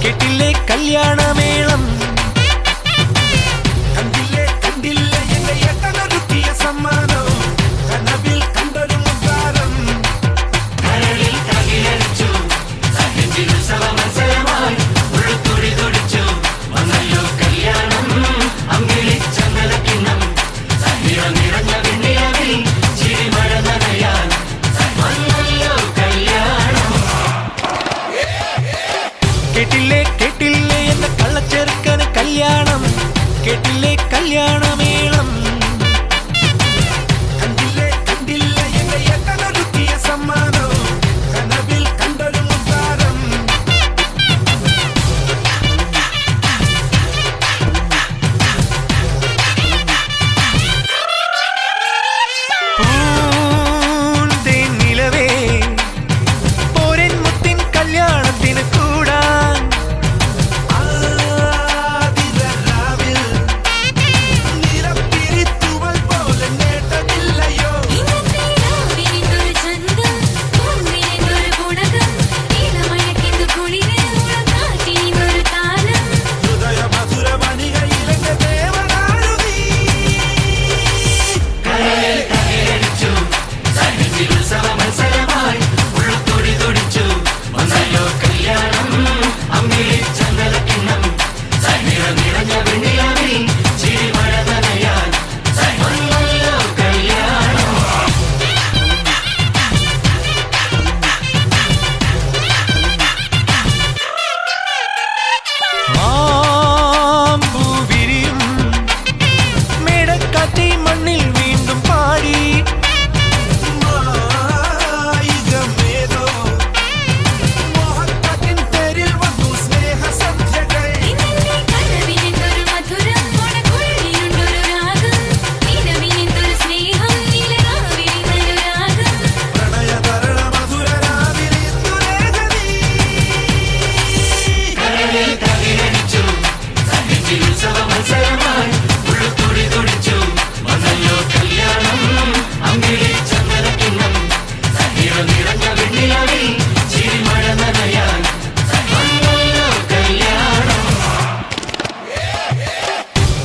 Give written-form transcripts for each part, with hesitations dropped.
കേട്ടില്ലേ കല്യാണമേളം കേട്ടില്ലേ കേട്ടില്ലേ എന്ന കള്ളച്ചെറുക്കന് കല്യാണം കേട്ടില്ലേ കല്യാണമേളം കണ്ടില്ലേ കണ്ടില്ലേ എന്റെ ഏട്ടനൊരുക്കിയ സമ്മാനം കനവിൽ കണ്ടൊരു മുത്താരം നിലവേ പോരൻ മുത്തിൻ കല്യാണത്തിന്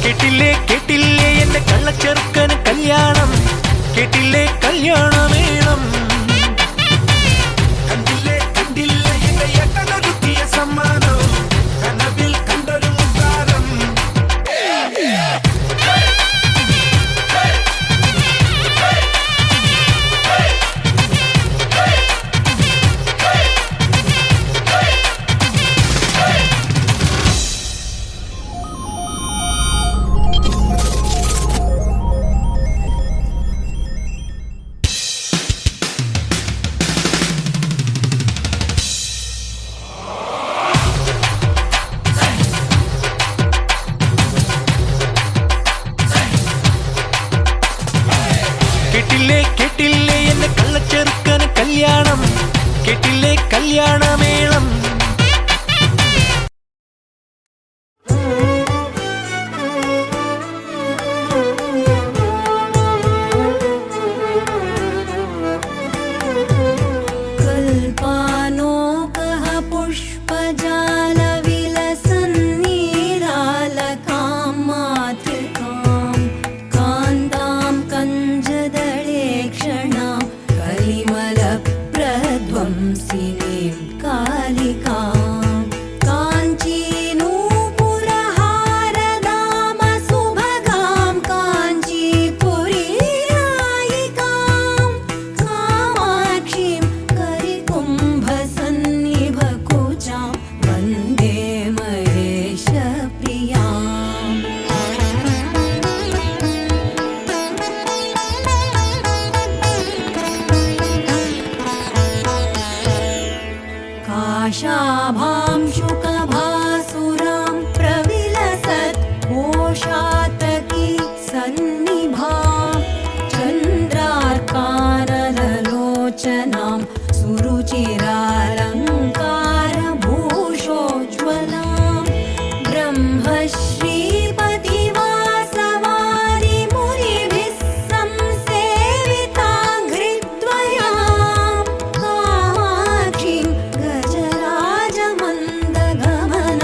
കേട്ടില്ലേ കേട്ടില്ലേ എന്റെ കള്ളച്ചെറുക്കന് കല്യാണം കേട്ടില്ലേ കല്യാണമേളം കണ്ടില്ലേ കണ്ടില്ലേ എന്റെ ഏട്ടനൊരുക്കിയ സമ്മാനം കനവിൽ കണ്ടൊരു മുത്താരം കേട്ടില്ലേ കേട്ടില്ലേ എന്റെ കള്ളച്ചെറുക്കന് കല്യാണം കേട്ടില്ലേ കല്യാണമേളം आशाभां शुकभासुरां प्रविलसत् घोषातकी सन्निभां चन्द्रार्कानलोचनां सुरुचिरालङ्कारभूषोज्ज्वलां ब्रह्मश्रीपतिवासवारि मुनिभिः संसेविताङ्घ्रिद्वयां कामाक्षीं गजराजमन्दगमनां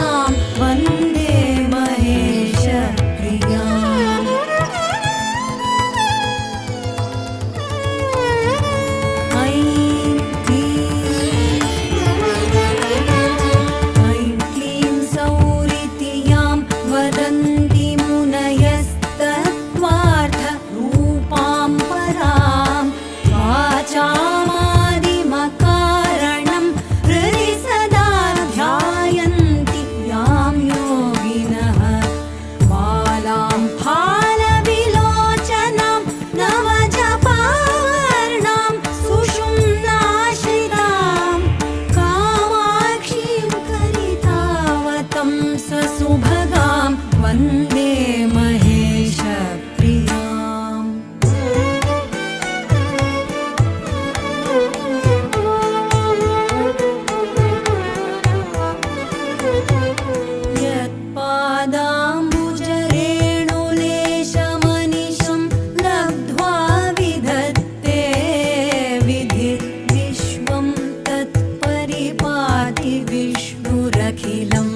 पाहि विष्णुरखिलं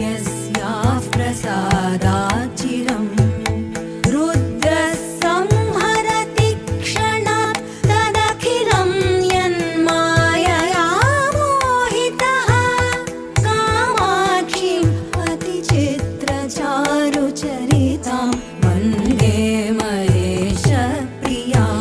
यस्याः प्रसादात् चिरम् रुद्रः संहरति क्षणात् तदखिलं यन्मायया मोहितः कामाक्षीम् अतिचित्रचारुचरितां वन्दे महेशप्रियाम्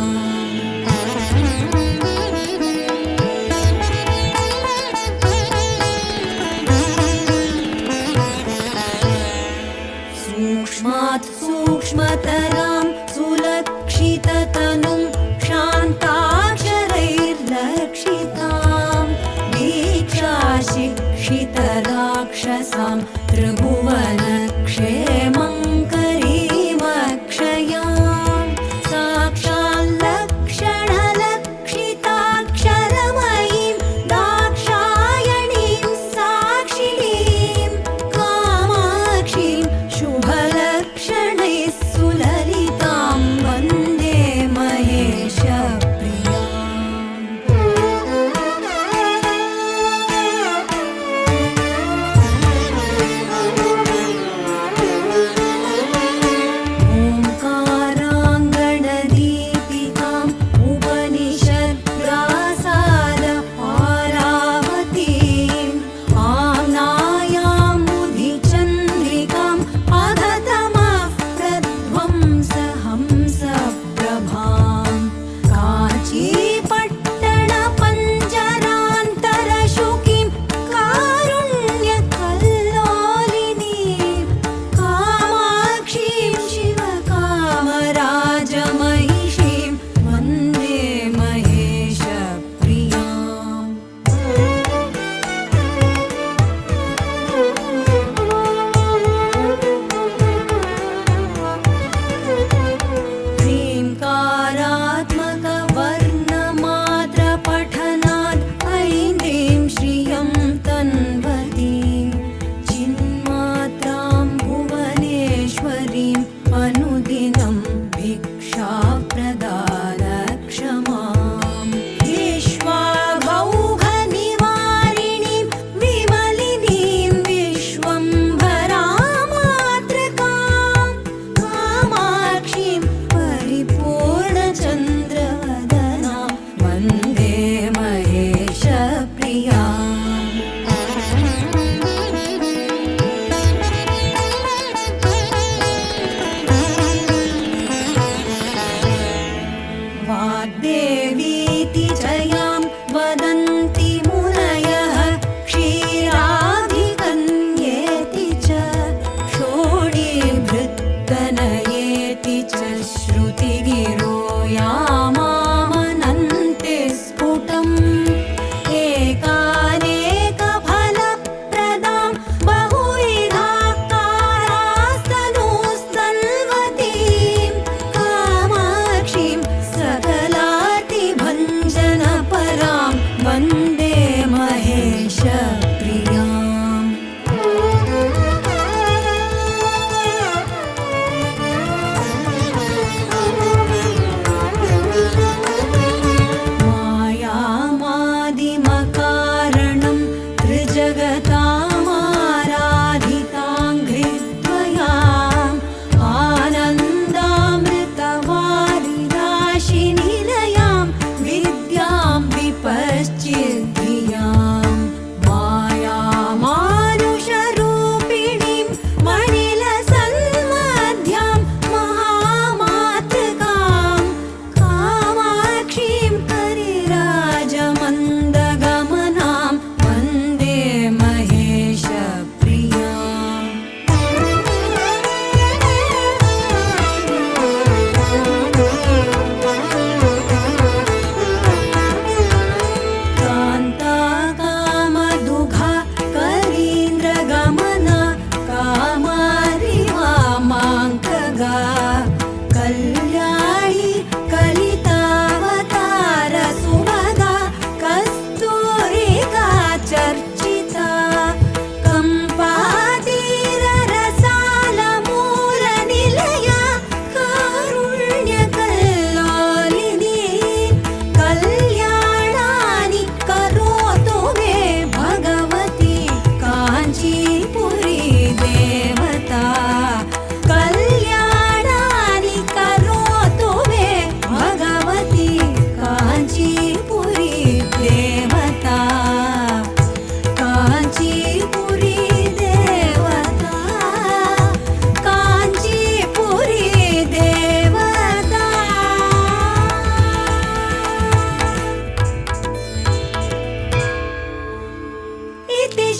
सूक्ष्मात् सूक्ष्मतरां सुलक्षिततनुं शान्ताक्षरैर्लक्षितां दीक्षाशिक्षितराक्षसां त्रिभुवनक्षेमङ्करीमक्षयां साक्षाल्लक्षणलक्षिताक्षरमयीं दाक्षायणीं साक्षिणीं कामाक्षीं शुभलक्षणैः सुललितां वन्दे महेशप्रियाम्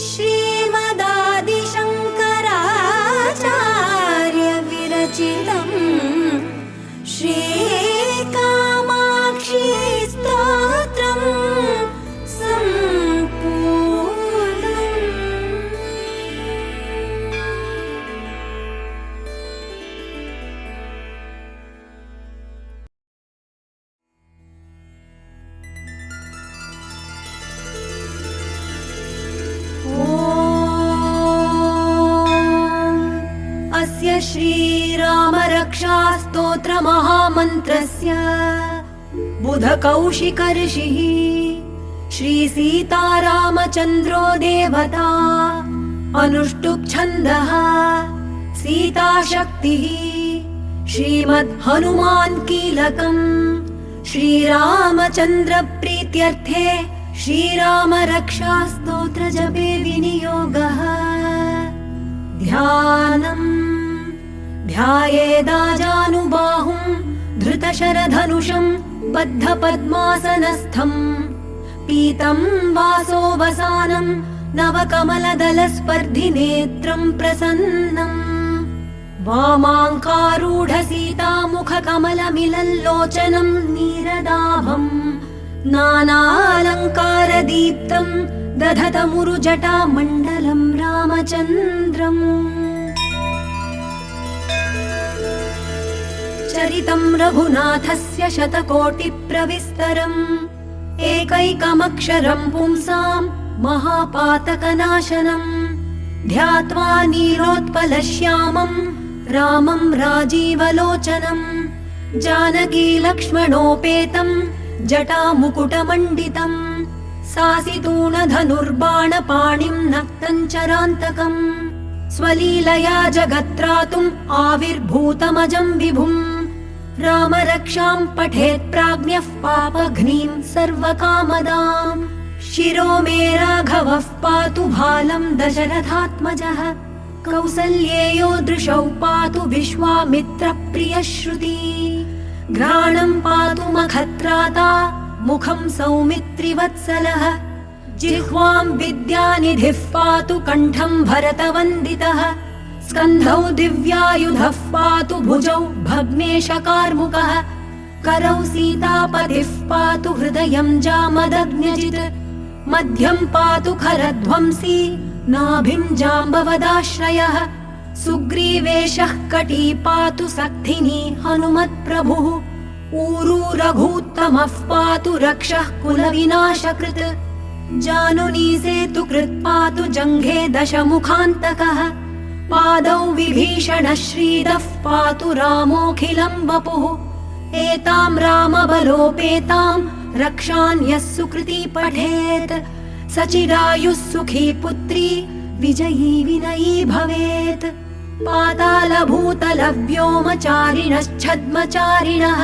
श्रीमदादिशङ्कराचार्य विरचितं श्रीकामाक्षी स्तोत्रं सम्पूर्णम्। अस्य श्रीरामरक्षास्तोत्रमहामन्त्रस्य बुधकौशिकर्षिः श्रीसीतारामचन्द्रो देवता अनुष्टुप्छन्दः सीताशक्तिः श्रीमद्हनुमान् कीलकम् श्रीरामचन्द्रप्रीत्यर्थे श्रीरामरक्षास्तोत्रजपे विनियोगः। ध्यानम् ध्यायेदाजानुबाहुं धृतशरधनुषं बद्धपद्मासनस्थम् पीतं वासोवसानं नवकमलदलस्पर्धिनेत्रं प्रसन्नम् वामाङ्कारूढसीतामुखकमलमिलल्लोचनं नीरदाभम् नानालङ्कारदीप्तं दधतमुरुजटामण्डलं रामचन्द्रम्। चरितं रघुनाथस्य शतकोटिप्रविस्तरम् एकैकमक्षरं पुंसां महापातकनाशनम् ध्यात्वा नीलोत्पलश्यामं रामं राजीवलोचनं जानकी लक्ष्मणोपेतं जटामुकुटमण्डितं सासितूणधनुर्बाणपाणिं नक्तञ्चरान्तकम् स्वलीलया जगत्त्रातुम् आविर्भूतमजं विभुम् रामरक्षां पठेत् प्राज्ञः पापघ्नीं सर्वकामदाम् शिरो मे राघवः पातु भालं दशरथात्मजः कौसल्येयो दृशौ पातु विश्वामित्रप्रियश्रुती घ्राणं पातु मखत्राता मुखं सौमित्रिवत्सलः जिह्वां विद्यानिधिः पातु कण्ठं भरतवन्दितः स्कन्धौ दिव्यायुधः पातु भुजौ भग्नेशकार्मुकः करौ सीतापतिः पातु हृदयं जामदग्न्यजित् मध्यं पातु खरध्वंसी नाभिं जाम्बवदाश्रयः सुग्रीवेशः कटी पातु सक्थिनी हनुमत्प्रभुः ऊरू रघूत्तमः पातु रक्षः कुलविनाशकृत् जानुनी सेतुकृत् पातु जङ्घे दशमुखान्तकः पादौ विभीषणः श्रीदः पातु रामोऽखिलं वपुः एतां रामबलोपेतां रक्षान् यः सुकृती पठेत् सचिरायुः सुखी पुत्री विजयी विनयी भवेत् पातालभूतलव्योमचारिणश्छद्मचारिणः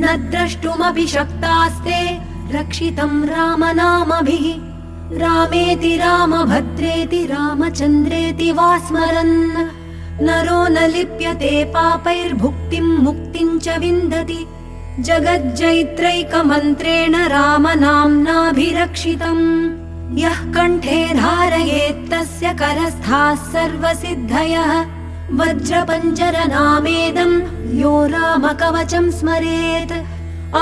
न द्रष्टुमपि शक्तास्ते रक्षितं रामनामभिः रामेति रामभद्रेति रामचन्द्रेति वा स्मरन् नरो न लिप्यते पापैर्भुक्तिं मुक्तिं च विन्दति जगज्जैत्रैकमन्त्रेण रामनाम्नाभिरक्षितम् यः कण्ठे धारयेत् तस्य करस्थाः सर्वसिद्धयः वज्रपञ्जरनामेदं यो रामकवचं स्मरेत्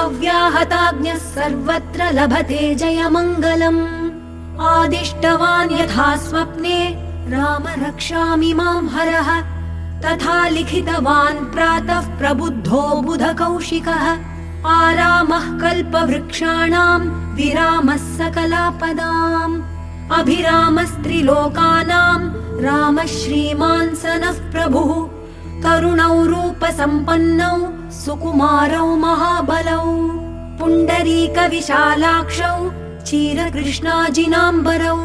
अव्याहताज्ञः सर्वत्र लभते जयमङ्गलम् आदिष्टवान् यथा स्वप्ने राम रक्षामि मां हरः तथा लिखितवान् प्रातः प्रबुद्धो बुधकौशिकः आरामः कल्पवृक्षाणां विरामः सकलापदाम् अभिरामस्त्रिलोकानां रामः श्रीमान् सनः प्रभुः तरुणौ रूपसम्पन्नौ सुकुमारौ महाबलौ पुण्डरीकविशालाक्षौ क्षीरकृष्णाजिनाम्बरौ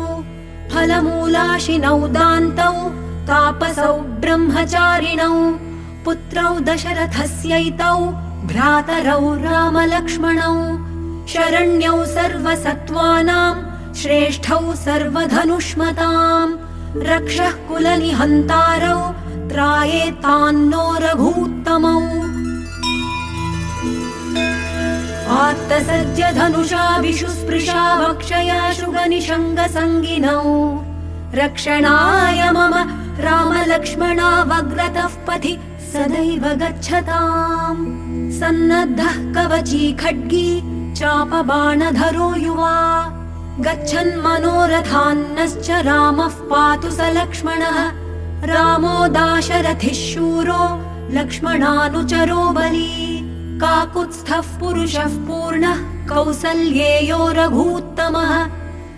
फलमूलाशिनौ दान्तौ तापसौ ब्रह्मचारिणौ पुत्रौ दशरथस्यैतौ भ्रातरौ रामलक्ष्मणौ शरण्यौ सर्वसत्त्वानां श्रेष्ठौ सर्वधनुष्मताम् रक्षः कुलनिहन्तारौ त्रायेतान्नो रघूत्तमौ आत्तसज्जधनुषा विशुस्पृशा वक्षया शुगनिषङ्गसङ्गिनौ रक्षणाय मम रामलक्ष्मणावग्रतः पथि सदैव गच्छताम्। सन्नद्धः कवची खड्गी चापबाणधरो युवा गच्छन् मनोरथान्नश्च रामः पातु स लक्ष्मणः। रामो दाशरथिः शूरो लक्ष्मणानुचरो बली काकुत्स्थः पुरुषः पूर्णः कौसल्येयो रघूत्तमः।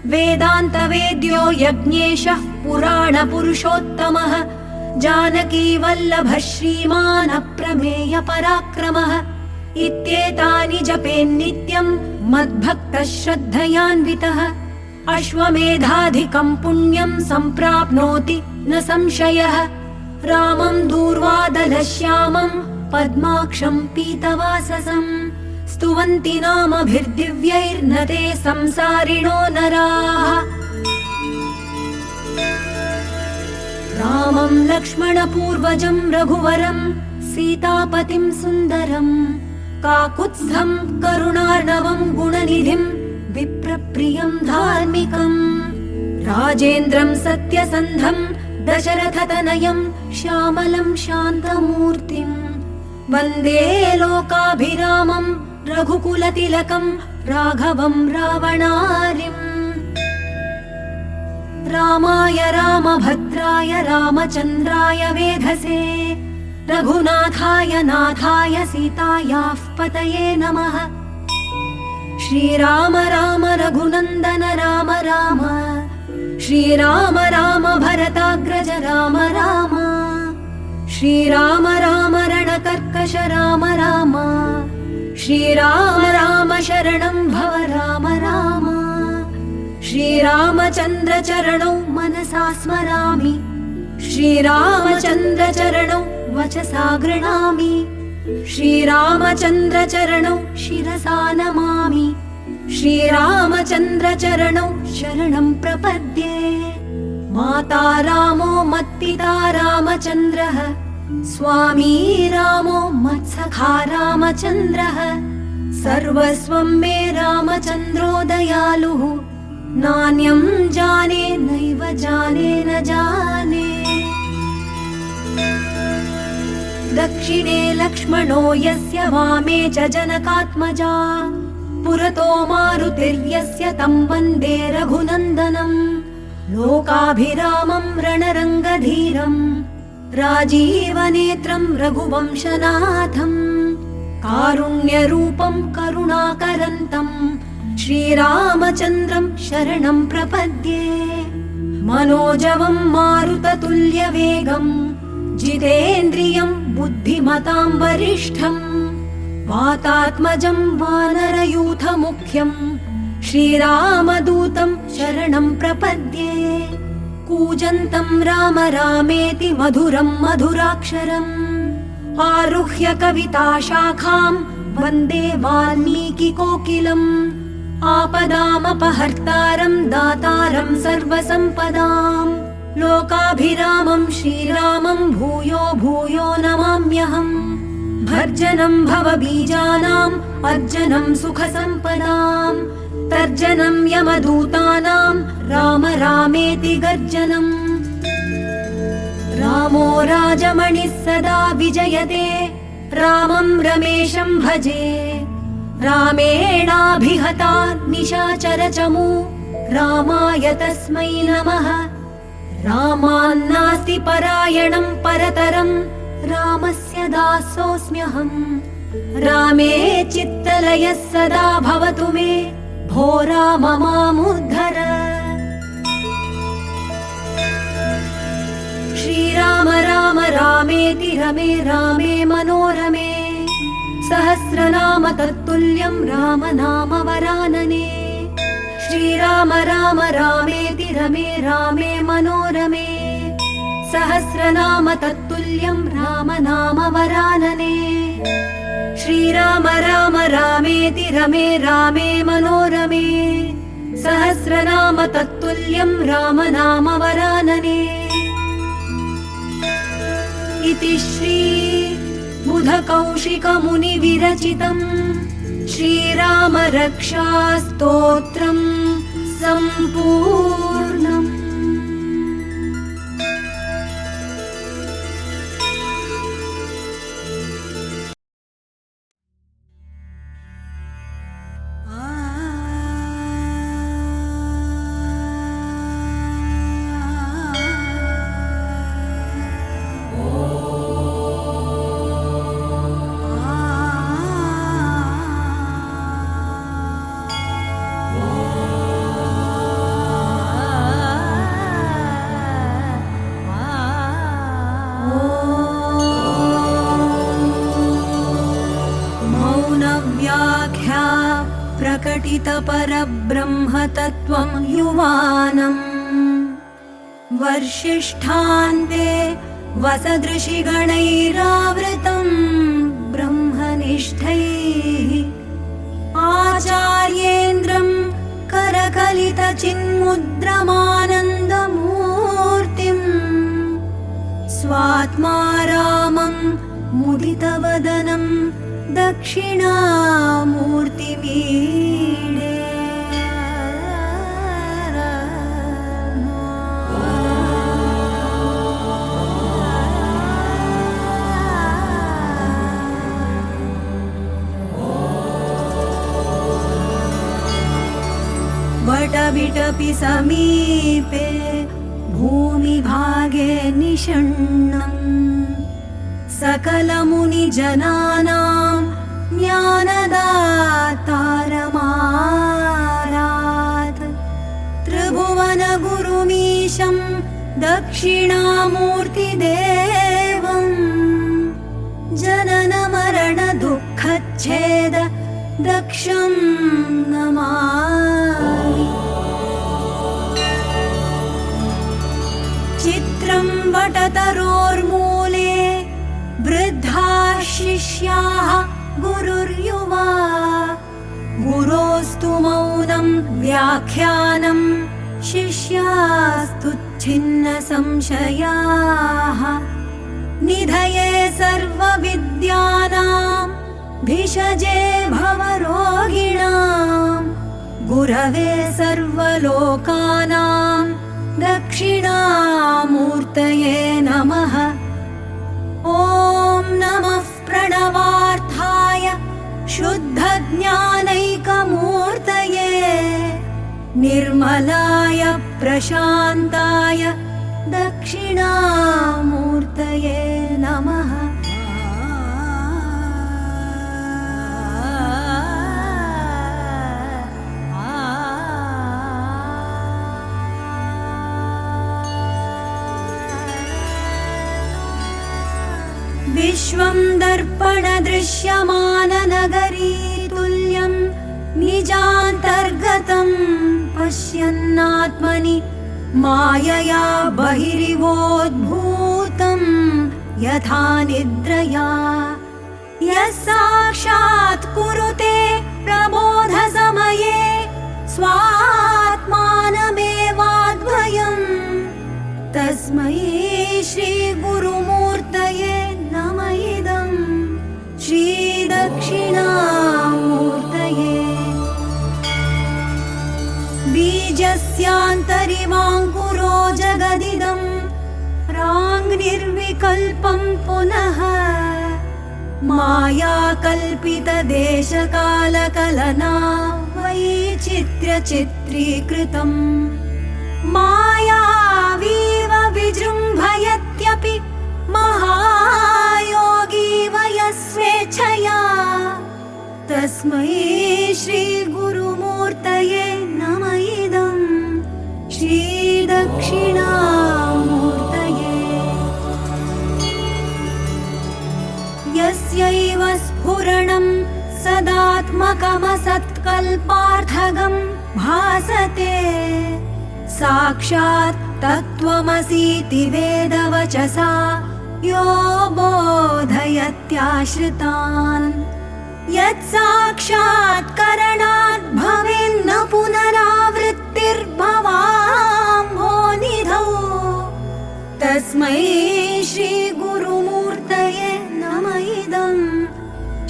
वेदान्तवेद्यो यज्ञेशः पुराणपुरुषोत्तमः। जानकी वल्लभः श्रीमान् अप्रमेय पराक्रमः। इत्येतानि जपेन्नित्यम् मद्भक्तः श्रद्धयान्वितः। अश्वमेधाधिकम् पुण्यम् सम्प्राप्नोति न संशयः। रामम् दूर्वादलश्यामम् पद्माक्षम् पीतवाससम् स्तुवन्ति नामभिर्दिव्यैर्न ते संसारिणो नराः। रामम् लक्ष्मणपूर्वजम् रघुवरम् सीतापतिम् सुन्दरम् काकुत्स्थम् करुणार्णवम् गुणनिधिम् विप्रप्रियम् धार्मिकम्। राजेन्द्रम् सत्यसन्धम् दशरथतनयम् श्यामलम् शान्तमूर्तिम् वन्दे लोकाभिरामम् रघुकुलतिलकम् राघवम् रावणारिम्। रामाय रामभद्राय रामचन्द्राय वेधसे रघुनाथाय नाथाय सीतायाः पतये नमः। श्रीराम राम रघुनन्दन राम राम श्रीराम राम भरताग्रज राम राम श्रीराम राम रणकर्कश राम राम श्रीराम राम शरणं भव राम राम। श्रीरामचन्द्र चरणौ मनसा स्मरामि श्रीरामचन्द्र चरणौ वचसा गृह्णामि श्रीरामचन्द्र चरणौ शिरसा नमामि श्रीरामचन्द्र चरणौ शरणं प्रपद्ये। माता रामो मत्पिता रामचन्द्रः स्वामी रामो मत्सखा रामचन्द्रः सर्वस्वं मे रामचन्द्रो दयालुः नान्यं जाने नैव जाने न जाने। दक्षिणे लक्ष्मणो यस्य वामे च जनकात्मजा पुरतो मारुतिर्यस्य तं वन्दे रघुनन्दनम्। लोकाभिरामं रणरङ्गधीरम् राजीवनेत्रं रघुवंशनाथम् कारुण्यरूपं करुणाकरन्तम् श्रीरामचन्द्रं शरणं प्रपद्ये। मनोजवं मारुततुल्यवेगम् जितेन्द्रियं बुद्धिमतां वरिष्ठम् वातात्मजं वानरयूथमुख्यं श्रीरामदूतं शरणं प्रपद्ये। कूजन्तं राम रामेति मधुरं मधुराक्षरम् आरुह्य कविताशाखां वन्दे वाल्मीकिकोकिलम्। आपदामपहर्तारं दातारं सर्वसम्पदां लोकाभिरामं श्रीरामं भूयो भूयो नमाम्यहम्। भर्जनं भवबीजानाम् अर्जनं सुखसम्पदाम् तर्जनं यमदूतानां राम रामेति गर्जनम्। रामो राजमणिः सदा विजयते रामं रमेशं भजे। रामेणाभिहता निशाचरचमू रामाय तस्मै नमः। रामान्नास्ति परायणं परतरम् रामस्य दासोऽस्म्यहम्। रामे चित्तलयः सदा भवतु मे भो राम मामुद्धर। श्रीराम राम रामेति रमे रामे मनोरमे सहस्रनाम तत्तुल्यं राम नाम वरानने। श्रीराम राम रामेति रमे रामे मनोरमे सहस्रनाम तत्तुल्यं राम नाम वरानने। श्रीराम राम रामेति रमे रामे मनोरमे सहस्रनाम तत्तुल्यं राम नाम वरानने। इति श्री बुधकौशिकमुनिविरचितम् श्रीराम रक्षा स्तोत्रम् सम्पूर्णम्। वर्षिष्ठान्ते वसदृशिगणैरावृतं ब्रह्मनिष्ठैः आचार्येन्द्रं करकलितचिन्मुद्रमानन्दमूर्तिम् स्वात्मा रामं मुदितवदनं दक्षिणामूर्तिमीडे वटविटपि समीपे भूमिभागे निषण्णम् सकलमुनिजनानां ज्ञानदातारमारात् त्रिभुवनगुरुमीशं दक्षिणामूर्तिदेवं जननमरणदुःखच्छेद दक्षं नमामि। चित्रं वटतरोर्मूले वृद्धाः शिष्याः गुरुर्युवा गुरोस्तु मौनं व्याख्यानं शिष्यास्तु छिन्नसंशयाः निधये सर्वविद्यानां भिषजे भवरोगिणां गुरवे सर्वलोकानां दक्षिणामूर्तये नमः। ॐ नमः प्रणवार्थाय शुद्धज्ञानैकमूर्तये निर्मलाय प्रशान्ताय दक्षिणामूर्तये नमः। विश्वं दर्पणदृश्यमाननगरी तुल्यं निजान्तर्गतं पश्यन्नात्मनि मायया बहिरिवोद्भूतं यथा निद्रया यः साक्षात् कुरुते प्रबोधसमये स्वात्मानमेवाद्वयम् तस्मै श्रीगुरुमूर्तये नम इदं श्रीदक्षिणामूर्तये। बीजस्यान्तरिवाङ्कुरो जगदिदं प्राङ्निर्विकल्पं पुनः मायाकल्पितदेशकालकलना वैचित्र्यचित्रीकृतम् मायावीव विजृम्भयत्यपि महायोगी वयस्वेच्छया तस्मै श्रीगुरुमूर्तये नम इदं श्रीदक्षिणामूर्तये। यस्यैव स्फुरणं सदात्मकमसत्कल्पार्थगं भासते साक्षात् तत्त्वमसीति वेदवचसा यो बोधयत्याश्रितान् यत्साक्षात्करणात् भवेन्न पुनरावृत्तिर्भवाम्भोनिधौ तस्मै श्रीगुरुमूर्तये नम इदं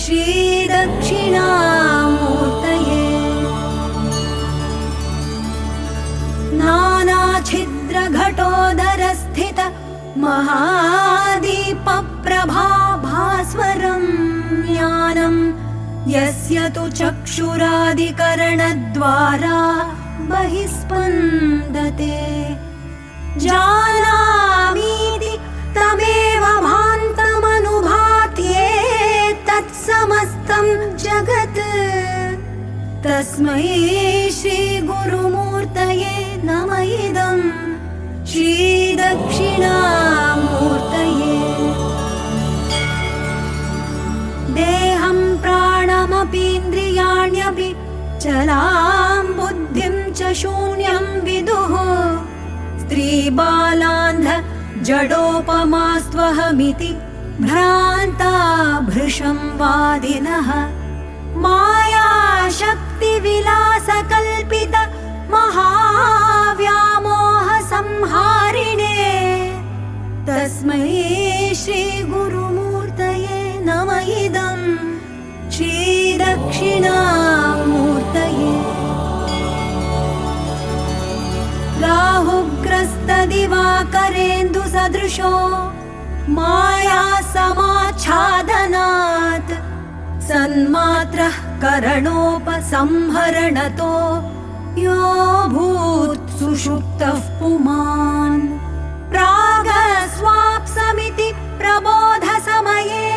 श्रीदक्षिणामूर्तये। नानाछिद्रघटोदरस्थित महादीपप्रभाभास्वरं ज्ञानं यस्य तु चक्षुरादिकरणद्वारा बहिस्पन्दते जानामीति तमेव भान्तमनुभात्ये तत्समस्तं जगत् तस्मै श्रीगुरुमूर्तये नम इदं श्रीदक्षिणामूर्तये। देहं प्राणमपीन्द्रियाण्यपि चलां बुद्धिं च शून्यं विदुः स्त्रीभूतपुरुषसंज्ञा बालान्ध जडोपमास्त्वहमिति भ्रान्ता भृशं वादिनः मायाशक्तिविलासकल्पित महाव्यामोहसंहारिणे तस्मै श्रीगुरुमूर्तये नमः इदं श्रीदक्षिणामूर्तये राहुग्रस्तदिवाकरेन्दुसदृशो मायासमाच्छादनात् सन्मात्रः करणोपसंहरणतो यो भूत् सुषुप्तः पुमान् प्रागस्वाप्समिति प्रबोधसमये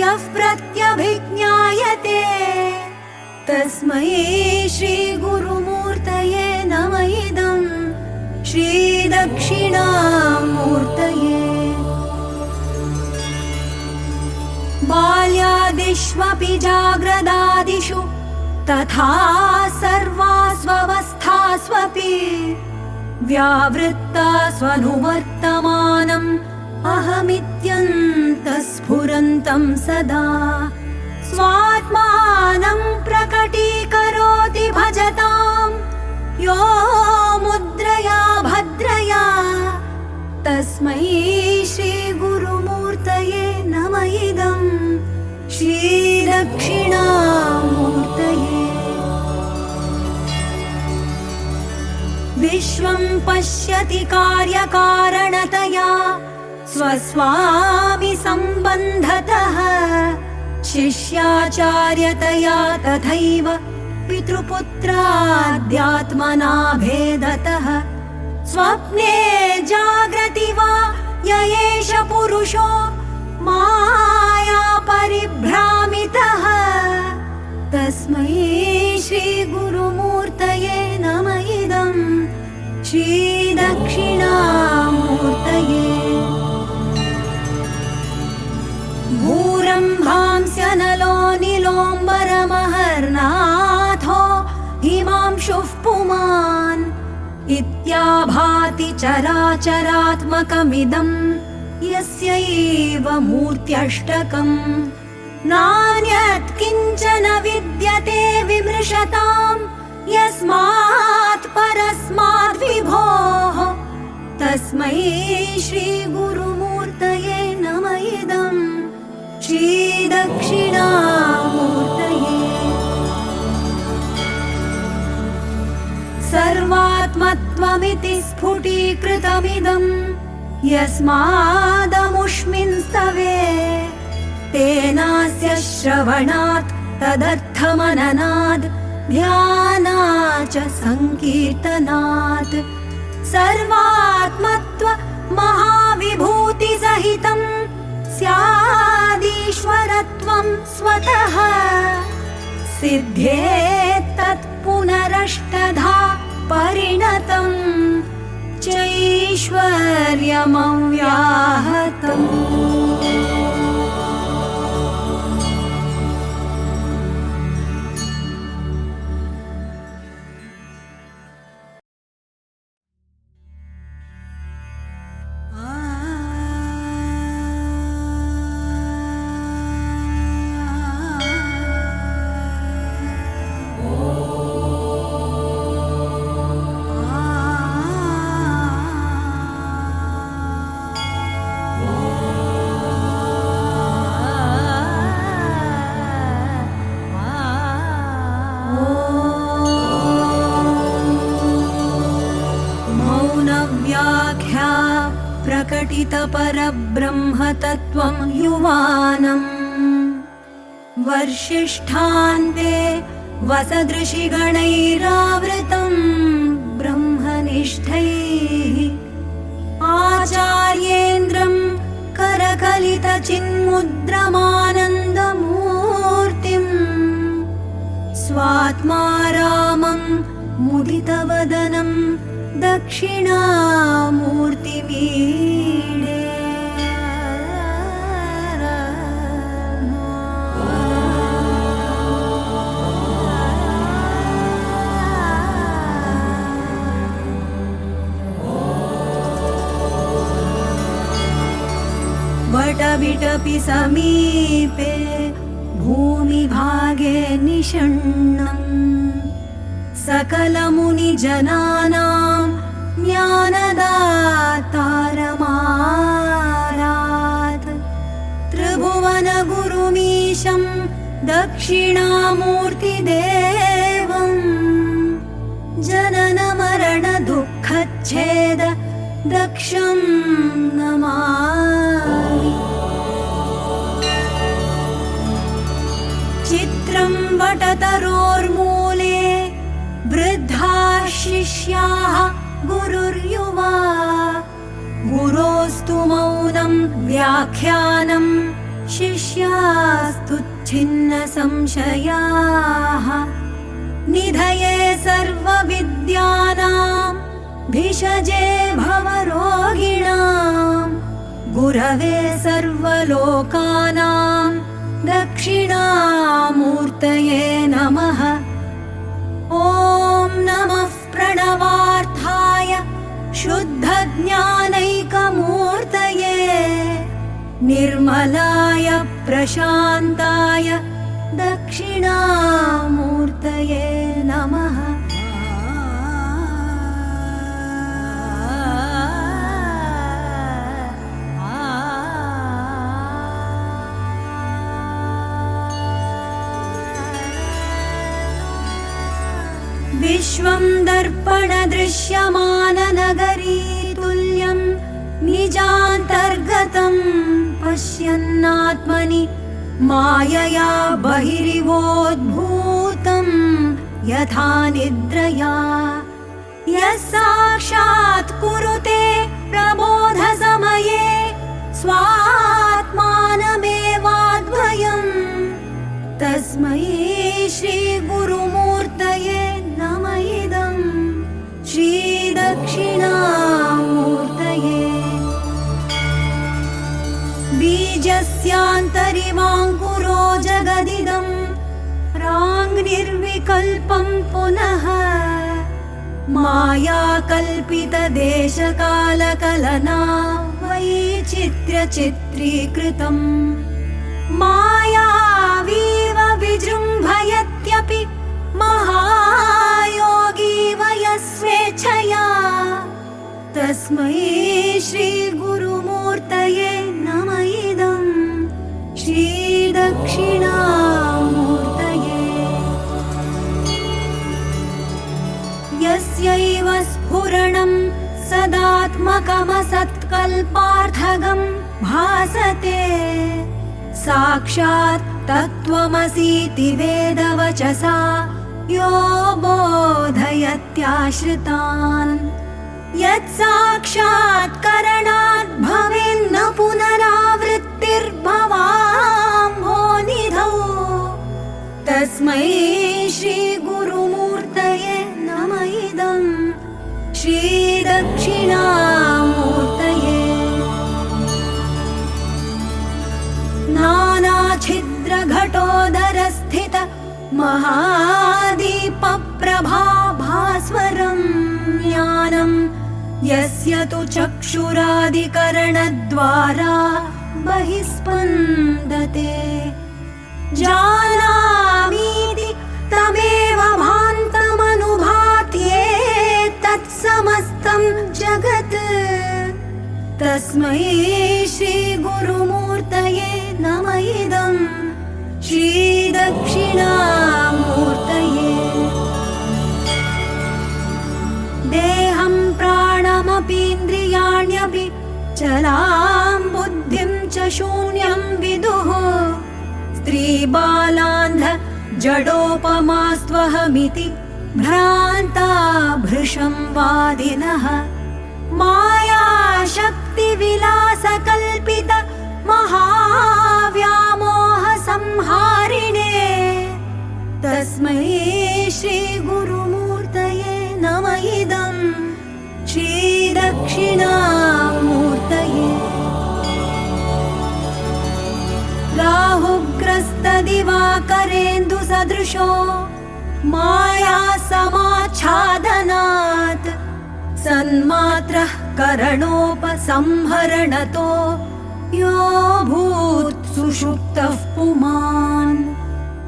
यः प्रत्यभिज्ञायते तस्मै श्रीगुरुमूर्तये नमः इदं श्रीदक्षिणामूर्तये बाल्यादिष्वपि जाग्रदादिषु तथा सर्वास्वस्थास्वपि व्यावृत्ता स्वनुवर्तमानम् अहमित्यन्तस्फुरन्तं सदा स्वात्मानं प्रकटीकरोति भजतां यो मुद्रया भद्रया तस्मै श्रीगुरुमूर्तये नमः इदं श्रीदक्षिणामूर्तये विश्वं पश्यति कार्यकारणतया स्वस्वामि सम्बन्धतः शिष्याचार्यतया तथैव पितृपुत्राद्यात्मना भेदतः स्वप्ने जाग्रति वा य एष पुरुषो माया परिभ्रामितः तस्मै श्रीगुरुमूर्तये नमः इदं श्रीदक्षिणामूर्तये भूरम्भांस्यनलो नीलोऽम्बरमहर्नाथो हिमांशुः पुमान् इत्याभाति चराचरात्मकमिदं यस्यैव मूर्त्यष्टकम् नान्यत् किञ्चन विद्यते विमृशताम् यस्मात् परस्माद् विभोः तस्मै श्रीगुरुमूर्तये नमः इदं श्रीदक्षिणामूर्तये सर्वात्मत्वमिति स्फुटीकृतमिदं यस्मादमुष्मिंस्तवे तेनास्य श्रवणात् तदर्थमननात् ध्यानात् च संकीर्तनात् सर्वात्मत्व महाविभूतिसहितं स्यादीश्वरत्वं स्वतः सिद्धेत्तत् पुनरष्टधा परिणतं चैश्वर्यमव्याहतम् मौनव्याख्या प्रकटितपरब्रह्मतत्त्वं युवानम् वर्षिष्ठान्ते वसदृशिगणैरावृतं ब्रह्मनिष्ठैः आचार्येन्द्रं करकलितचिन्मुद्रमानन्दमूर्तिम् स्वात्मा रामं मुदितवदनं दक्षिणामूर्तिमीडे विटपि समीपे भूमिभागे निषण्णम् सकलमुनिजनानां ज्ञानदातारमारात् त्रिभुवनगुरुमीशं दक्षिणामूर्तिदेवम् जननमरणदुःखच्छेद दक्षं नमामि। चित्रं वटतरोर्मूले वृद्धाः शिष्याः गुरुर्युवा गुरोस्तु मौनं व्याख्यानं शिष्यास्तु छिन्नसंशयाः निधये सर्वविद्यानां भिषजे भवरोगिणां गुरवे सर्वलोकानां दक्षिणामूर्तये नमः। ॐ नमः प्रणवार्थाय शुद्धज्ञानैकमूर्तये निर्मलाय प्रशान्ताय दक्षिणामूर्तये नमः। विश्वं दर्पणदृश्यमाननगरी तुल्यं निजान्तर्गतं पश्यन्नात्मनि मायया बहिरिवोद्भूतं यथा निद्रया यः साक्षात् कुरुते प्रबोधसमये स्वात्मानमेवाद्वयम् तस्मै श्रीगुरुमूर्तये नम इदं श्रीदक्षिणामूर्तये। बीजस्यान्तरिवाङ्कुरो जगदिदं प्राङ्निर्विकल्पं पुनः मायाकल्पितदेशकालकलना वैचित्र्यचित्रीकृतम् मायावीव विजृम्भयत्यपि महायोगी वयस्वेच्छया तस्मै श्रीगुरुमूर्तये नम इदं श्रीदक्षिणामूर्तये। यस्यैव स्फुरणं सदात्मकमसत्कल्पार्थगं भासते साक्षात् तत्त्वमसीति वेदवचसा यो बोधयत्याश्रितान् यत्साक्षात्करणात् भवेन्न पुनरावृत्तिर्भवाम्भोनिधौ तस्मै श्रीगुरुमूर्तये नम इदं श्रीदक्षिणामूर्तये। नानाछिद्रघटोदरस्थित महादीपप्रभाभास्वरं ज्ञानं यस्य तु चक्षुरादिकरणद्वारा बहिस्पन्दते जानामीति तमेव भान्तमनुभात्ये तत्समस्तं जगत् तस्मै श्रीगुरुमूर्तये नम इदं श्रीदक्षिणामूर्तये। देहं प्राणमपीन्द्रियाण्यपि चलां बुद्धिं च शून्यं विदुः स्त्रीबालान्ध जडोपमास्त्वहमिति भ्रान्ता भृशं वादिनः मायाशक्तिविलासकल्पित महाव्यामोहसंहारिणे तस्मै श्रीगुरुमूर्तये नम इदं श्रीदक्षिणामूर्तये। राहुग्रस्तदिवाकरेन्दुसदृशो मायासमाच्छादनात् सन्मात्रः करणोपसंहरणतो यो भूत् सुषुप्तः पुमान्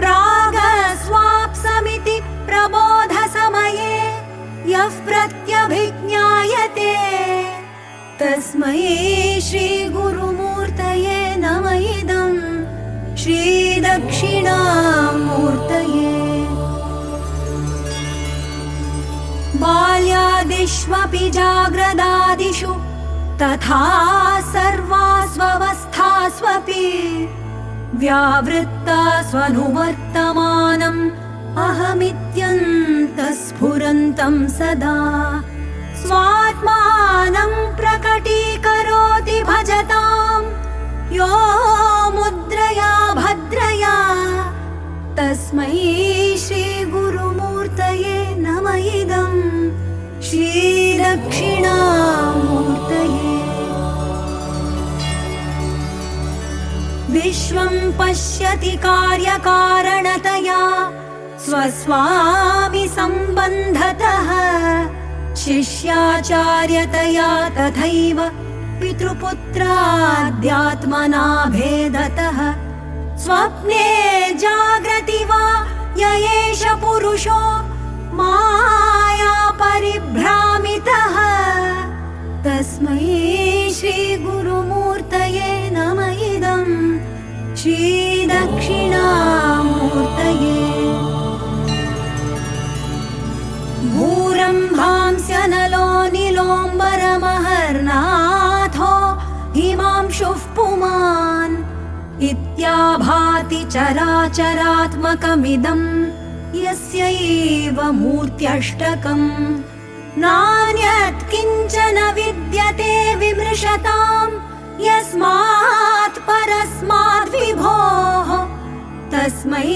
प्रागस्वाप्समिति प्रबोधसमये यः प्रत्यभिज्ञायते तस्मै श्रीगुरुमूर्तये नम इदं श्रीदक्षिणामूर्तये। बाल्यादिष्वपि जाग्रदादिषु तथा सर्वास्वस्थास्वपि व्यावृत्ता स्वनुवर्तमानम् अहमित्यन्तस्फुरन्तं सदा स्वात्मानं प्रकटीकरोति भजतां यो मुद्रया भद्रया तस्मै श्रीगुरुमूर्तये नम इदं श्रीदक्षिणामूर्तये। विश्वं पश्यति कार्यकारणतया स्वस्वामि सम्बन्धतः शिष्याचार्यतया तथैव पितृपुत्राद्यात्मना भेदतः स्वप्ने जाग्रति वा य एष पुरुषो माया परिभ्रामितः तस्मै श्रीगुरुमूर्तये नम इदं श्रीदक्षिणामूर्तये। भूरम्भांस्यनलो नीलोऽम्बरमहर्नाथो हिमांशुः पुमान् इत्याभाति चराचरात्मकमिदं यस्यैव मूर्त्यष्टकम् नान्यत् किञ्चन विद्यते विमृशताम् यस्मात् परस्माद् विभोः तस्मै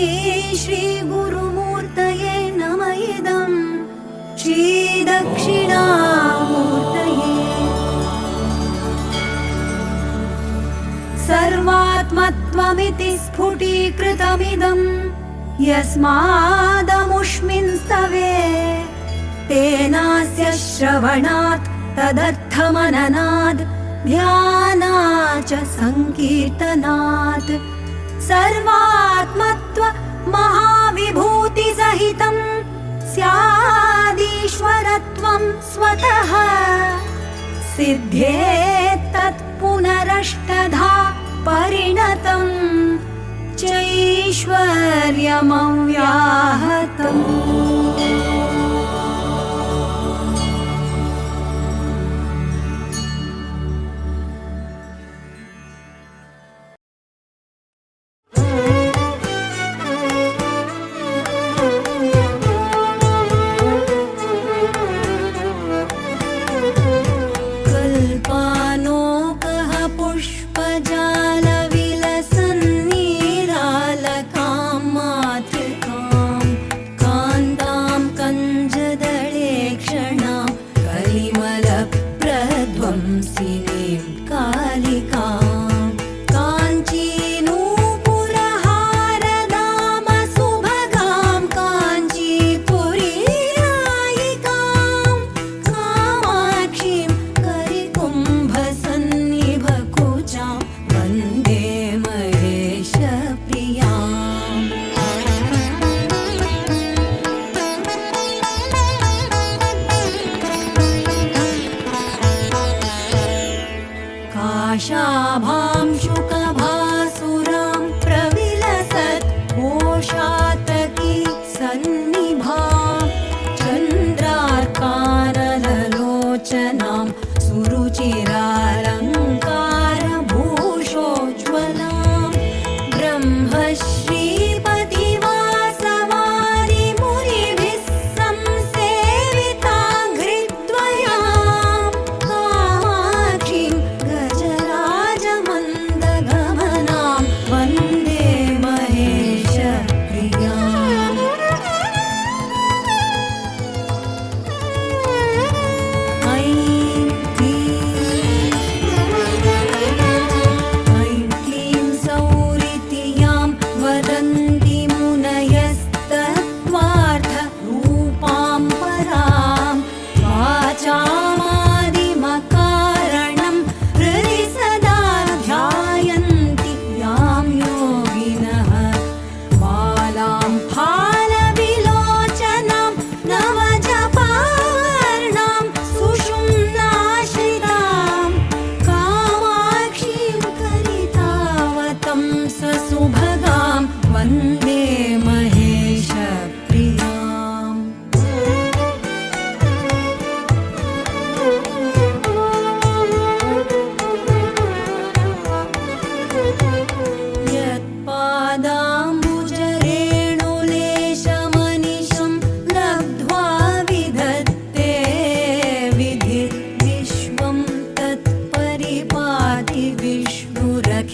श्रीगुरुमूर्तये नम इदं श्रीदक्षिणामूर्तये। सर्वात्मत्वमिति स्फुटीकृतमिदं यस्मादमुष्मिंस्तवे तेनास्य श्रवणात् तदर्थमननात् ध्यानात् च संकीर्तनात् सर्वात्मत्व महाविभूतिसहितं स्यादीश्वरत्वं स्वतः सिद्धेत्तत् पुनरष्टधा परिणतं चैश्वर्यमव्याहतम्। आशाभांशुकभासुरां प्रविलसत् घोषातकी सन्निभां चन्द्रार्कानलोचनां सुरुचिरालङ्कारभूषोज्ज्वलां ब्रह्मश्रीपतिवासवारि मुनिभिः संसेविताङ्घ्रिद्वयां कामाक्षीं गजराजमन्दगमनां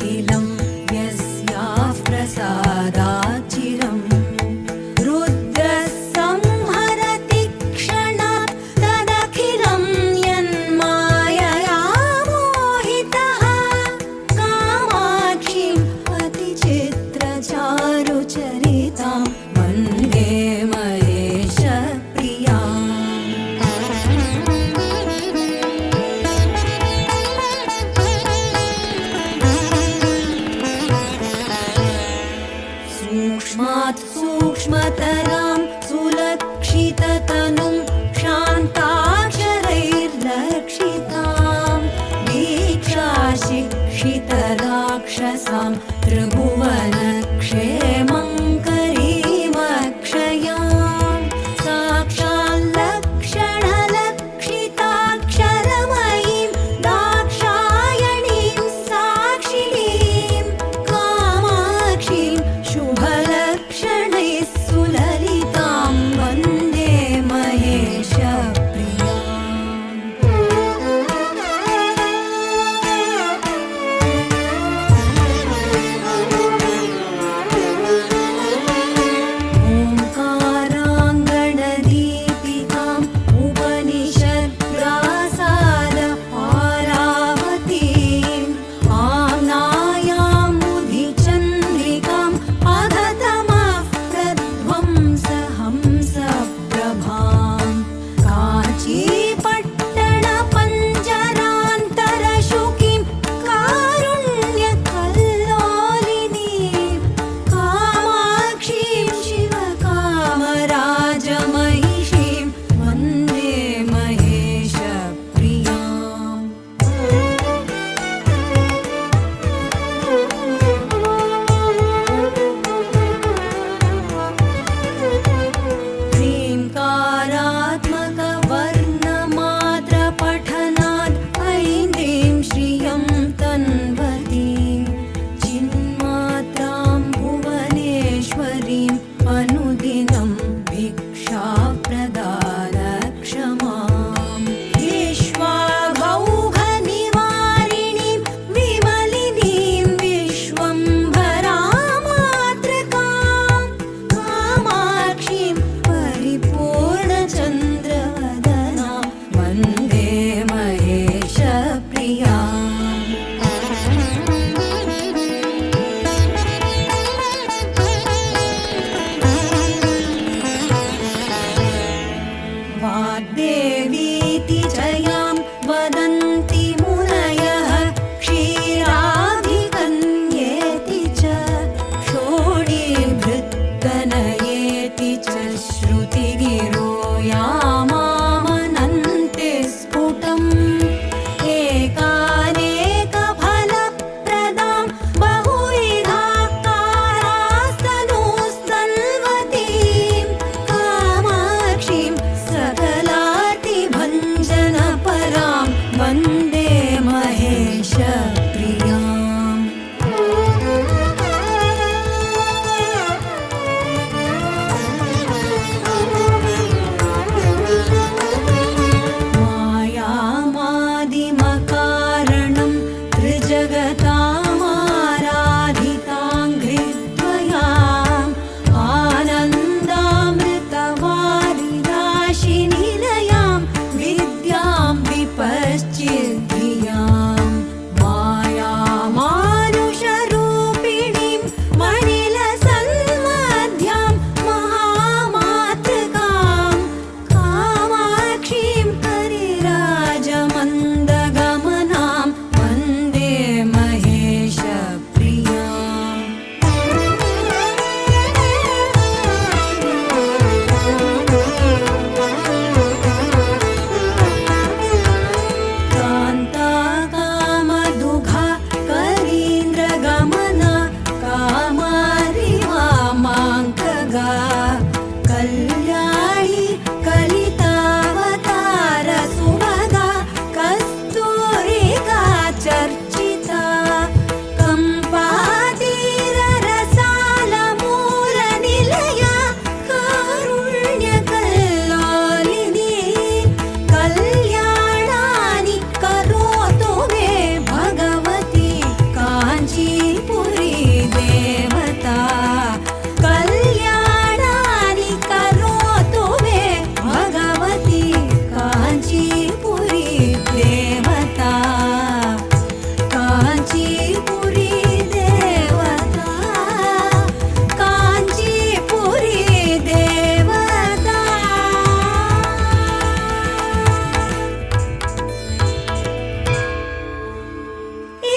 अखिलं यस्याः प्रसादाच्चिरम् रुद्रः संहरति क्षणात् तदखिलं यन्मायया मोहितः कामाक्षीम् अतिचित्रचारुचरितां वन्दे महेशप्रियाम्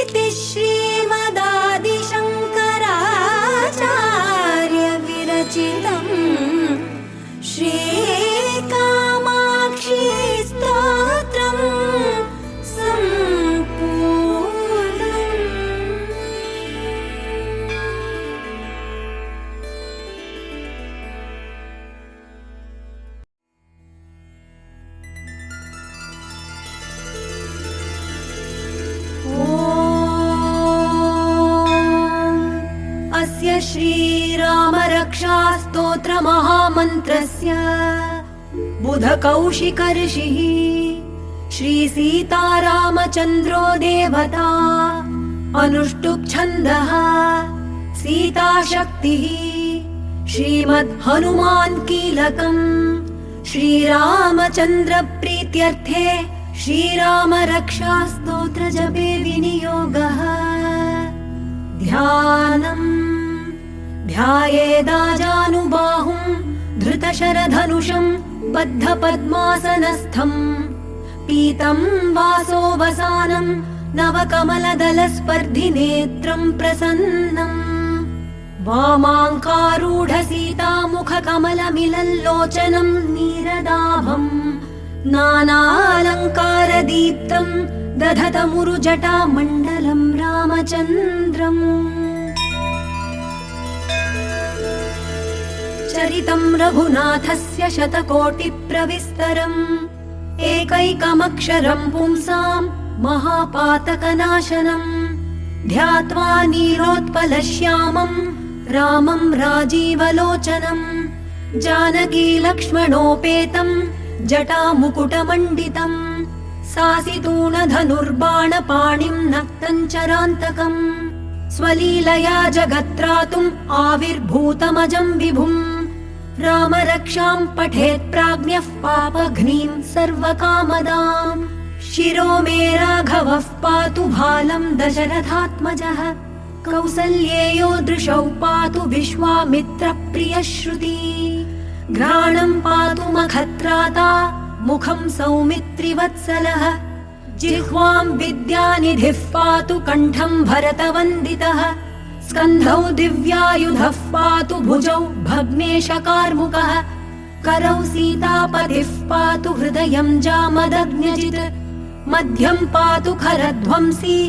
इति श्रीमदादिशङ्कराचार्य विरचितम् श्रीकामाक्षी स्तोत्रम् सम्पूर्णम्। अस्य श्रीरामरक्षास्तोत्रमहामन्त्रस्य बुधकौशिकऋषिः श्रीसीतारामचन्द्रो देवता अनुष्टुप्छन्दः सीताशक्तिः श्रीमद्हनुमान् कीलकम् श्रीरामचन्द्रप्रीत्यर्थे श्रीरामरक्षास्तोत्रजपे विनियोगः। ध्यानम् ध्यायेदाजानुबाहुं धृतशरधनुषं बद्धपद्मासनस्थम् पीतं वासोवसानं नवकमलदलस्पर्धिनेत्रं प्रसन्नम् वामाङ्कारूढसीतामुखकमलमिलल्लोचनं नीरदाभम् नानालङ्कारदीप्तं दधतमुरुजटामण्डलं रामचन्द्रम्। चरितं रघुनाथस्य शतकोटिप्रविस्तरम् एकैकमक्षरं पुंसां महापातकनाशनम् ध्यात्वा नीलोत्पलश्यामं रामं राजीवलोचनम् जानकी लक्ष्मणोपेतं जटामुकुटमण्डितम् सासितूणधनुर्बाणपाणिं नक्तञ्चरान्तकम् स्वलीलया जगत्त्रातुम् आविर्भूतमजं विभुम् रामरक्षां पठेत् प्राज्ञः पापघ्नीं सर्वकामदाम् शिरो मे राघवः पातु भालं दशरथात्मजः कौसल्येयो दृशौ पातु विश्वामित्रप्रियश्रुती घ्राणं पातु मखत्राता मुखं सौमित्रिवत्सलः जिह्वां विद्यानिधिः पातु कण्ठं भरतवन्दितः स्कन्धौ दिव्यायुधः पातु भुजौ भग्नेशकार्मुकः करौ सीतापतिः पातु हृदयं जामदग्न्यजित् मध्यं पातु खरध्वंसी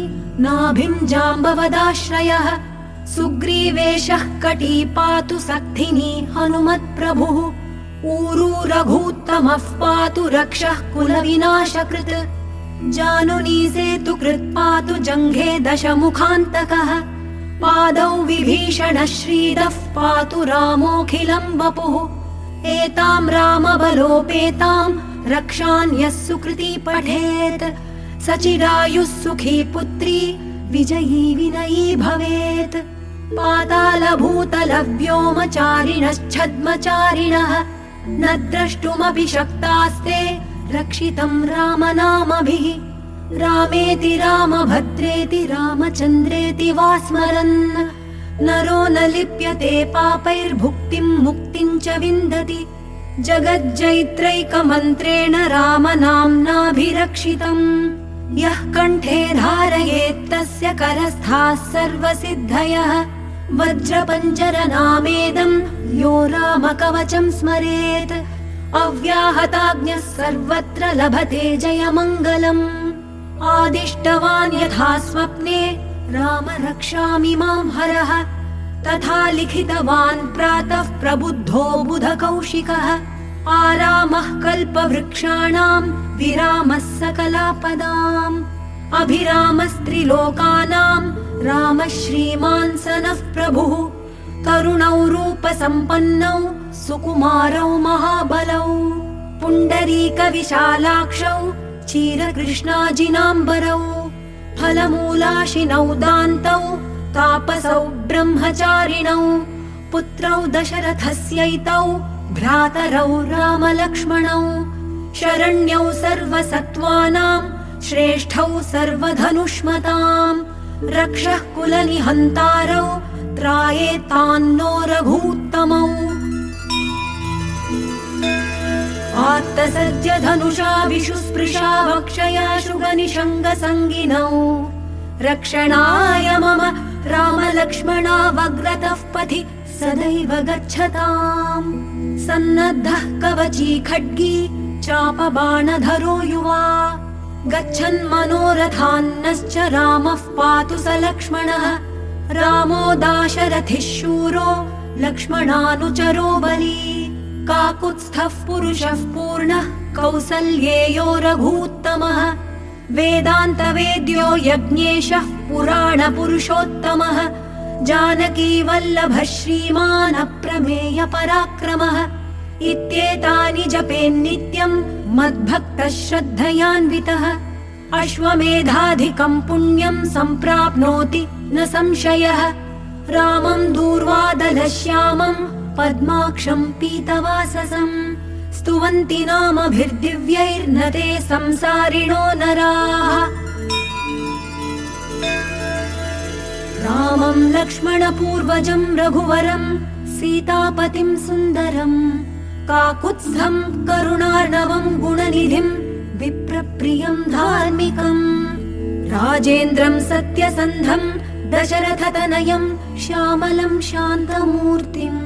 नाभिं जाम्बवदाश्रयः सुग्रीवेशः कटी पातु सक्थिनी हनुमत्प्रभुः ऊरू रघूत्तमः पातु रक्षः कुलविनाशकृत् जानुनी सेतुकृत् पातु जङ्घे दशमुखान्तकः पादौ विभीषणः श्रीदः पातु रामोऽखिलं वपुः एतां रामबलोपेतां रक्षान् यः सुकृती पठेत् सचिरायुः सुखी पुत्री विजयी विनयी भवेत् पातालभूतलव्योमचारिणश्छद्मचारिणः न द्रष्टुमपि शक्तास्ते रक्षितं रामनामभिः रामेति रामभद्रेति रामचन्द्रेति वा स्मरन् नरो न लिप्यते पापैर्भुक्तिं मुक्तिं च विन्दति जगज्जैत्रैकमन्त्रेण रामनाम्नाभिरक्षितम् यः कण्ठे धारयेत् तस्य करस्थाः सर्वसिद्धयः वज्रपञ्जरनामेदं यो रामकवचं स्मरेत् अव्याहताज्ञः सर्वत्र लभते जयमङ्गलम् आदिष्टवान् यथा स्वप्ने राम रक्षामि मां हरः तथा लिखितवान् प्रातः प्रबुद्धो बुधकौशिकः आरामः कल्पवृक्षाणां विरामः सकलापदाम् अभिरामस्त्रिलोकानां रामः श्रीमान् सनः प्रभुः तरुणौ रूपसम्पन्नौ सुकुमारौ महाबलौ पुण्डरीकविशालाक्षौ क्षीरकृष्णाजिनाम्बरौ फलमूलाशिनौ दान्तौ तापसौ ब्रह्मचारिणौ पुत्रौ दशरथस्यैतौ भ्रातरौ रामलक्ष्मणौ शरण्यौ सर्वसत्त्वानां श्रेष्ठौ सर्वधनुष्मताम् रक्षः कुलनिहन्तारौ त्रायेतान्नो रघूत्तमौ आत्तसज्य धनुषा विशुस्पृशा वक्षया शुगनिषङ्गसङ्गिनौ रक्षणाय मम रामलक्ष्मणावग्रतः पथि सदैव गच्छताम्। सन्नद्धः कवची खड्गी चापबाणधरो युवा गच्छन् मनोरथान्नश्च रामः पातु स लक्ष्मणः। रामो दाशरथिः शूरो लक्ष्मणानुचरो बली काकुत्स्थः पुरुषः पूर्णः कौसल्येयो रघूत्तमः। वेदान्तवेद्यो यज्ञेशः पुराणपुरुषोत्तमः। जानकी वल्लभः श्रीमान् अप्रमेय पराक्रमः। इत्येतानि जपेन्नित्यम् मद्भक्तः श्रद्धयान्वितः। अश्वमेधाधिकम् पुण्यम् सम्प्राप्नोति न संशयः। रामम् दूर्वादलश्यामम् पद्माक्षम् पीतवाससम् स्तुवन्ति नामभिर्दिव्यैर्न ते संसारिणो नराः। रामम् लक्ष्मणपूर्वजम् रघुवरम् सीतापतिम् सुन्दरम् काकुत्स्थम् करुणार्णवम् गुणनिधिम् विप्रप्रियम् धार्मिकम्। राजेन्द्रम् सत्यसन्धम् दशरथतनयम् श्यामलम् शान्तमूर्तिम्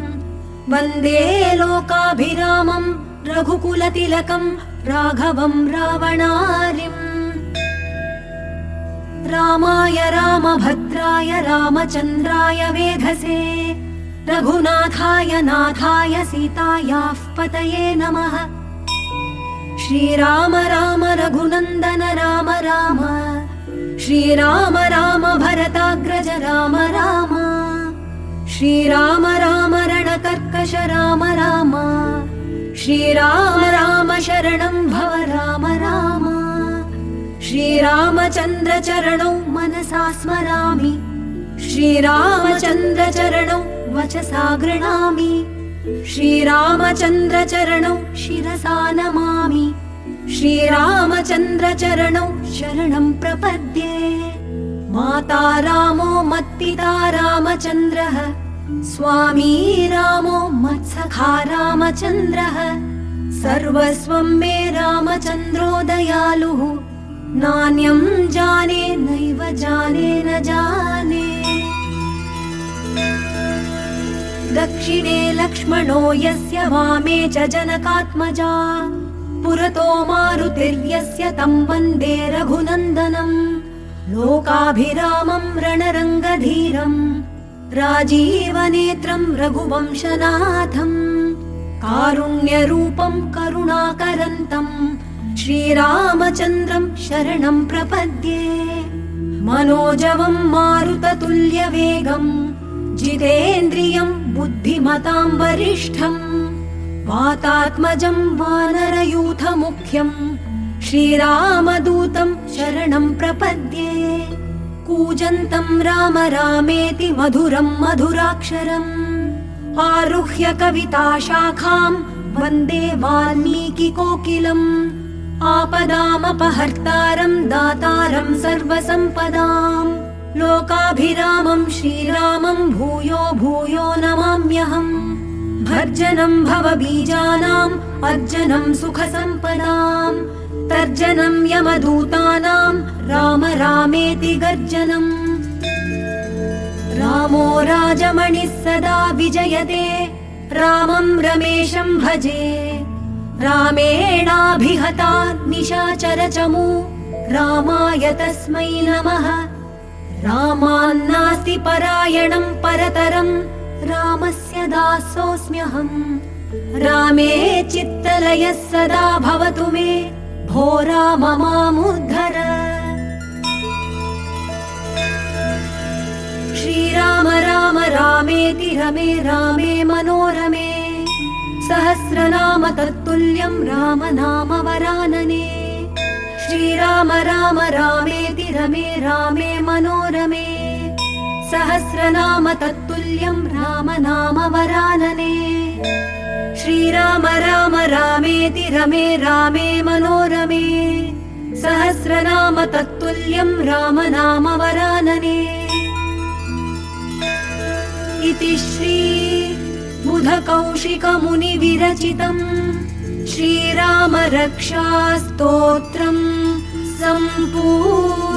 वन्दे लोकाभिरामम् रघुकुलतिलकम् राघवम् रावणारिम्। रामाय रामभद्राय रामचन्द्राय वेधसे रघुनाथाय नाथाय सीतायाः पतये नमः। श्रीराम राम रघुनन्दन राम राम श्रीराम राम भरताग्रज राम राम श्रीराम राम रणकर्कश राम राम श्रीराम राम शरणं भव राम राम। श्रीरामचन्द्र चरणौ मनसा स्मरामि श्रीरामचन्द्र चरणौ वचसा गृह्णामि श्रीरामचन्द्र चरणौ शिरसा नमामि श्रीरामचन्द्र चरणौ शरणं प्रपद्ये। माता रामो मत्पिता रामचन्द्रः स्वामी रामो मत्सखा रामचन्द्रः सर्वस्वं मे रामचन्द्रो दयालुः नान्यं जाने नैव जाने न जाने। दक्षिणे लक्ष्मणो यस्य वामे च जनकात्मजा पुरतो मारुतिर्यस्य तं वन्दे रघुनन्दनम्। लोकाभिरामं रणरङ्गधीरम् राजीवनेत्रं रघुवंशनाथम् कारुण्यरूपं करुणाकरन्तम् श्रीरामचन्द्रं शरणं प्रपद्ये। मनोजवं मारुततुल्यवेगम् जितेन्द्रियं बुद्धिमतां वरिष्ठम् वातात्मजं वानरयूथमुख्यं श्रीरामदूतं शरणं प्रपद्ये। कूजन्तं राम रामेति मधुरं मधुराक्षरम् आरुह्य कविताशाखां वन्दे वाल्मीकिकोकिलम्। आपदामपहर्तारं दातारं सर्वसम्पदाम् लोकाभिरामं श्रीरामं भूयो भूयो नमाम्यहम्। भर्जनं भवबीजानाम् अर्जनं सुखसम्पदाम् तर्जनं यमदूतानां राम रामेति गर्जनम्। रामो राजमणिः सदा विजयते रामं रमेशं भजे। रामेणाभिहता निशाचरचमू रामाय तस्मै नमः। रामान्नास्ति परायणं परतरं रामस्य दासोऽस्म्यहम्। रामे चित्तलयः सदा भवतु मे भो राम मामुद्धर। श्रीराम राम रामेति रमे रामे मनोरमे सहस्रनाम तत्तुल्यं राम नाम वरानने। श्रीराम राम रामेति रमे रामे मनोरमे सहस्रनाम तत्तुल्यं राम नाम वरानने। श्रीराम राम रामेति रमे रामे मनोरमे सहस्रनाम तत्तुल्यं राम नाम वरानने। इति श्री बुधकौशिकमुनिविरचितम् श्रीरामरक्षास्तोत्रम् सम्पूर्णम्।